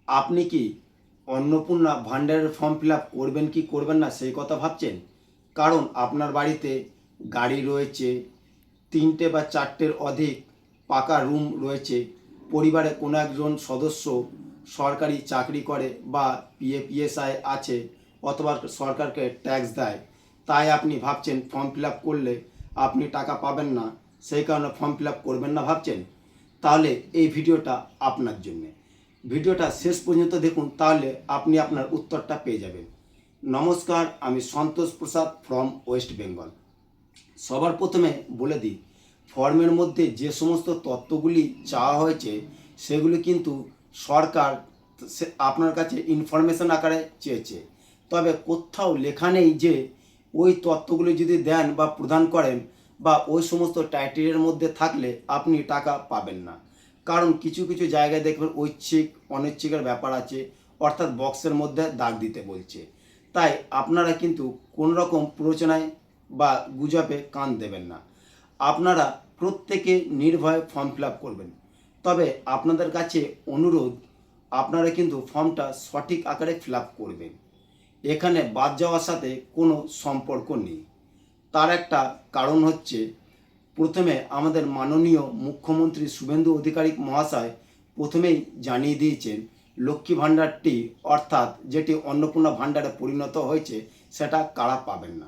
আপনি কি অন্নপূর্ণা ভাণ্ডারের ফর্ম ফিল আপ করবেন কি করবেন না সেই কথা ভাবছেন? কারণ আপনার বাড়িতে গাড়ি রয়েছে, 3টে বা 4টের অধিক পাকা রুম রয়েছে, পরিবারে কোনো একজন সদস্য সরকারি চাকরি করে বা পিএফ আছে অথবা সরকারকে ট্যাক্স দেয়, তাই আপনি ভাবছেন ফর্ম ফিল আপ করলে আপনি টাকা পাবেন না, সেই কারণে ফর্ম ফিল আপ করবেন না ভাবছেন? তাহলে এই ভিডিওটা আপনার জন্যে। ভিডিওটা শেষ পর্যন্ত দেখুন, তাহলে আপনি আপনার উত্তরটা পেয়ে যাবেন। নমস্কার, আমি সন্তোষ প্রসাদ ফ্রম ওয়েস্ট বেঙ্গল। সবার প্রথমে বলে দিই, ফর্মের মধ্যে যে সমস্ত তথ্যগুলি চাওয়া হয়েছে সেগুলি কিন্তু সরকার আপনার কাছে ইনফরমেশন আকারে চেয়েছে। তবে কোথাও লেখা নেই যে ওই তথ্যগুলি যদি দেন বা প্রদান করেন বা ওই সমস্ত টাইটেলের মধ্যে থাকলে আপনি টাকা পাবেন না। কারণ কিছু কিছু জায়গায় দেখবেন ঐচ্ছিক অনৈচ্ছিকের ব্যাপার আছে, অর্থাৎ বক্সের মধ্যে দাগ দিতে বলছে। তাই আপনারা কিন্তু কোন রকম প্ররোচনায় বা গুজবে কান দেবেন না। আপনারা প্রত্যেকে নির্ভয়ে ফর্ম ফিল আপ করবেন। তবে আপনাদের কাছে অনুরোধ, আপনারা কিন্তু ফর্মটা সঠিক আকারে ফিল আপ করবেন। এখানে বাদ যাওয়ার সাথে কোনো সম্পর্ক নেই। তার একটা কারণ হচ্ছে, প্রথমে আমাদের মাননীয় মুখ্যমন্ত্রী শুভেন্দু অধিকারী মহাশয় প্রথমেই জানিয়ে দিয়েছেন লক্ষ্মী ভাণ্ডারটি, অর্থাৎ যেটি অন্নপূর্ণা ভাণ্ডারে পরিণত হয়েছে, সেটা কারা পাবেন না।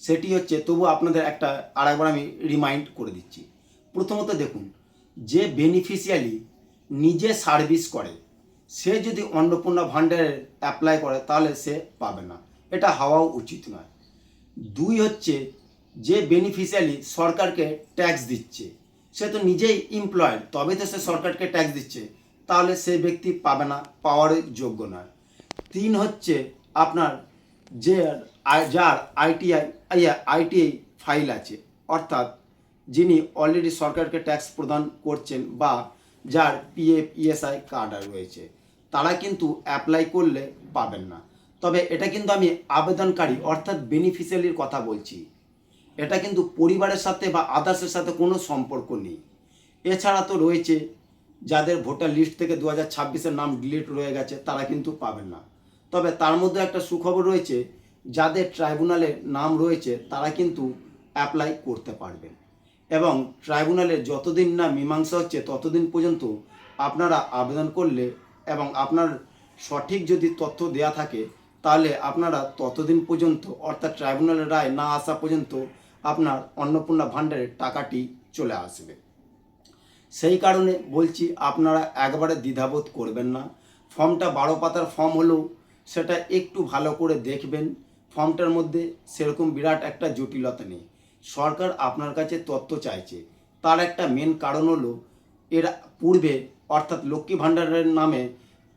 সেটি হচ্ছে, তবু আপনাদের একটা আরেকবার আমি রিমাইন্ড করে দিচ্ছি। প্রথমত দেখুন, যে বেনিফিশিয়ারি নিজে সার্ভিস করে সে যদি অন্নপূর্ণা ভাণ্ডারের অ্যাপ্লাই করে তাহলে সে পাবে না, এটা হওয়াও উচিত নয়। 2 হচ্ছে, যে বেনিফিশিয়ারি সরকারকে ট্যাক্স দিচ্ছে, সে তো নিজেই এমপ্লয়েড, তবে তো সে সরকারকে ট্যাক্স দিচ্ছে, তাহলে সে ব্যক্তি পাবে না, পাওয়ার যোগ্য নয়। 3 হচ্ছে, আপনার যে যার আইটিআই ফাইল আছে, অর্থাৎ যিনি অলরেডি সরকারকে ট্যাক্স প্রদান করছেন বা যার পিএফ কার্ড রয়েছে, তারা কিন্তু অ্যাপ্লাই করলে পাবেন না। তবে এটা কিন্তু আমি আবেদনকারী অর্থাৎ বেনিফিশিয়ারির কথা বলছি, এটা কিন্তু পরিবারের সাথে বা আদার্সের সাথে কোনো সম্পর্ক নেই। এছাড়া তো রয়েছে যাদের ভোটার লিস্ট থেকে 2026-এর নাম ডিলিট রয়ে গেছে, তারা কিন্তু পাবেন না। তবে তার মধ্যে একটা সুখবর রয়েছে, যাদের ট্রাইব্যুনালে নাম রয়েছে তারা কিন্তু অ্যাপ্লাই করতে পারবেন। এবং ট্রাইব্যুনালে যতদিন না মীমাংসা হচ্ছে ততদিন পর্যন্ত আপনারা আবেদন করলে এবং আপনার সঠিক যদি তথ্য দেয়া থাকে, তাহলে আপনারা ততদিন পর্যন্ত, অর্থাৎ ট্রাইব্যুনালের রায় না আসা পর্যন্ত আপনার অন্নপূর্ণা ভাণ্ডারের টাকাটি চলে আসবে। সেই কারণে বলছি, আপনারা একবারে দ্বিধাবোধ করবেন না। ফর্মটা 12 পাতার ফর্ম হলেও সেটা একটু ভালো করে দেখবেন। ফর্মটার মধ্যে সেরকম বিরাট একটা জটিলতা নেই। সরকার আপনার কাছে তথ্য চাইছে, তার একটা মেন কারণ হলো, এর পূর্বে অর্থাৎ লক্ষ্মী ভাণ্ডারের নামে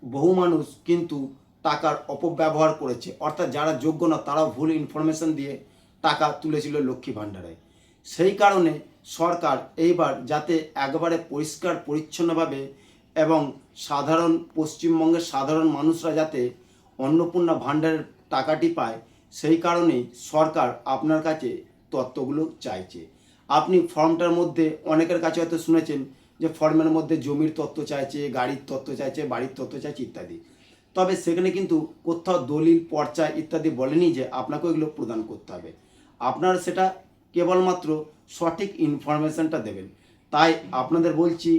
বহু মানুষ কিন্তু টাকার অপব্যবহার করেছে, অর্থাৎ যারা যোগ্য না তারাও ভুল ইনফরমেশন দিয়ে টাকা তুলেছিল লক্ষ্মী ভাণ্ডারে। সেই কারণে সরকার এইবার যাতে একবারে পরিষ্কার পরিচ্ছন্নভাবে এবং সাধারণ পশ্চিমবঙ্গের সাধারণ মানুষরা যাতে অন্নপূর্ণা ভাণ্ডারের টাকাটি পায়, সেই কারণেই সরকার আপনার কাছে তথ্যগুলো চাইছে। আপনি ফর্মটার মধ্যে অনেকের কাছে হয়তো শুনেছেন যে ফর্মের মধ্যে জমির তথ্য চাইছে, গাড়ির তথ্য চাইছে, বাড়ির তথ্য চাইছে ইত্যাদি। তবে সেখানে কিন্তু কোথাও দলিল, পর্চা ইত্যাদি বলেনি যে আপনাকে এগুলো প্রদান করতে হবে। আপনার সেটা কেবলমাত্র সঠিক ইনফরমেশনটা দেবেন। তাই আপনাদের বলছি,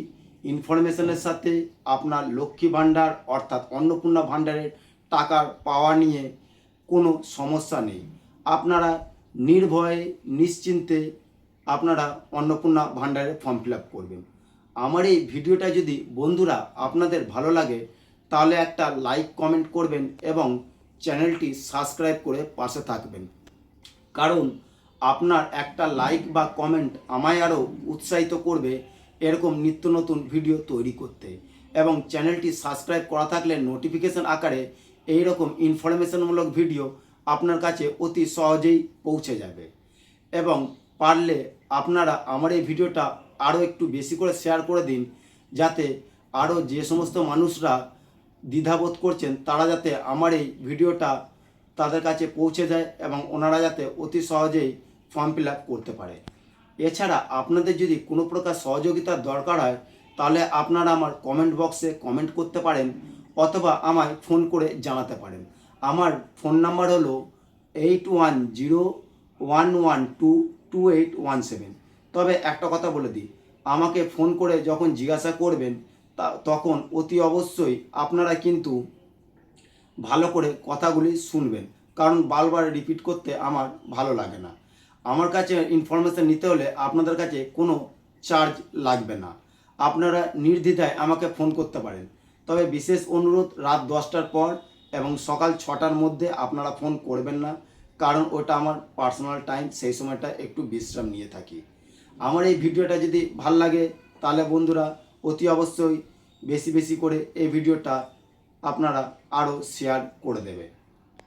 ইনফরমেশনের সাথে আপনার লক্ষ্মী ভাণ্ডার অর্থাৎ অন্নপূর্ণা ভাণ্ডারের টাকার পাওয়া নিয়ে কোনো সমস্যা নেই। আপনারা নির্ভয়ে নিশ্চিন্তে আপনারা অন্নপূর্ণা ভাণ্ডারে ফর্ম ফিল আপ করবেন। আমার এই ভিডিওটা যদি বন্ধুরা আপনাদের ভালো লাগে তাহলে একটা লাইক কমেন্ট করবেন এবং চ্যানেলটি সাবস্ক্রাইব করে পাশে থাকবেন। কারণ আপনার একটা লাইক বা কমেন্ট আমায় আরও উৎসাহিত করবে এরকম নিত্য নতুন ভিডিও তৈরি করতে। এবং চ্যানেলটি সাবস্ক্রাইব করা থাকলে নোটিফিকেশন আকারে এই রকম ইনফরমেশনমূলক ভিডিও আপনার কাছে অতি সহজেই পৌঁছে যাবে। এবং পারলে আপনারা আমার এই ভিডিওটা আরও একটু বেশি করে শেয়ার করে দিন, যাতে আরও যে সমস্ত মানুষরা দ্বিধাবোধ করছেন তারা যাতে আমার এই ভিডিওটা তাদের কাছে পৌঁছে দেয় এবং ওনারা যাতে অতি সহজেই ফর্ম ফিল আপ করতে পারে। এছাড়া আপনাদের যদি কোনো প্রকার সহযোগিতার দরকার হয় তাহলে আপনারা আমার কমেন্ট বক্সে কমেন্ট করতে পারেন অথবা আমায় ফোন করে জানাতে পারেন। আমার ফোন নাম্বার হলো 8101122817। তবে একটা কথা বলে দিই, আমাকে ফোন করে যখন জিজ্ঞাসা করবেন তখন অতি অবশ্যই আপনারা কিন্তু ভালো করে কথাগুলি শুনবেন, কারণ বারবার রিপিট করতে আমার ভালো লাগে না। আমার কাছে ইনফরমেশান নিতে হলে আপনাদের কাছে কোনো চার্জ লাগবে না, আপনারা নির্দ্বিধায় আমাকে ফোন করতে পারেন। তবে বিশেষ অনুরোধ, রাত 10টার পর এবং সকাল 6টার মধ্যে আপনারা ফোন করবেন না, কারণ ওটা আমার পার্সোনাল টাইম, সেই সময়টা একটু বিশ্রাম নিয়ে থাকি। আমার এই ভিডিওটা যদি ভাল লাগে তাহলে বন্ধুরা অতি অবশ্যই বেশি বেশি করে এই ভিডিওটা আপনারা আরও শেয়ার করে দেবে।